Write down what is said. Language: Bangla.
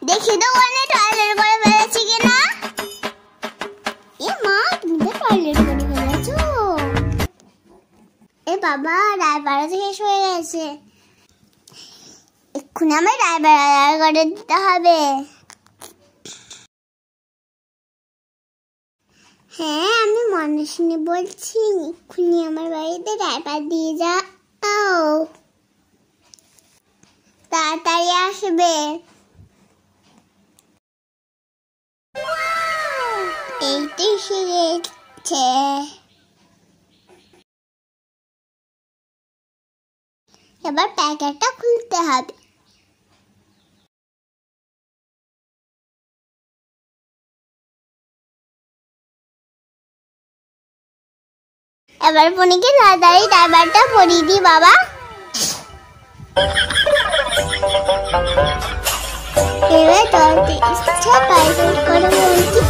দেখি তো ওখানে টয়লেট করে ফেলেছি কিনা। এ মা, তুমি তো টয়লেট করে ফেলেছো। এ বাবা, রায়বাড়া থেকে শেষ হয়ে গেছে। এক্ষুনি আমার রায়বাড়া করে দিতে হবে। হ্যাঁ, আমি মনস্বিনী বলছি। এক্ষুনি আমার বাড়িতে রায়বাড়া দিয়ে যাও, তাড়াতাড়ি আসবে। এইটা এসে গেছে। এবার প্যাকেটটা খুলতে হবে। এবার পনিকে তাড়াতাড়ি ড্রাইভারটা পরিয়ে দি বাবা। এবার টয়লেট করে বলছি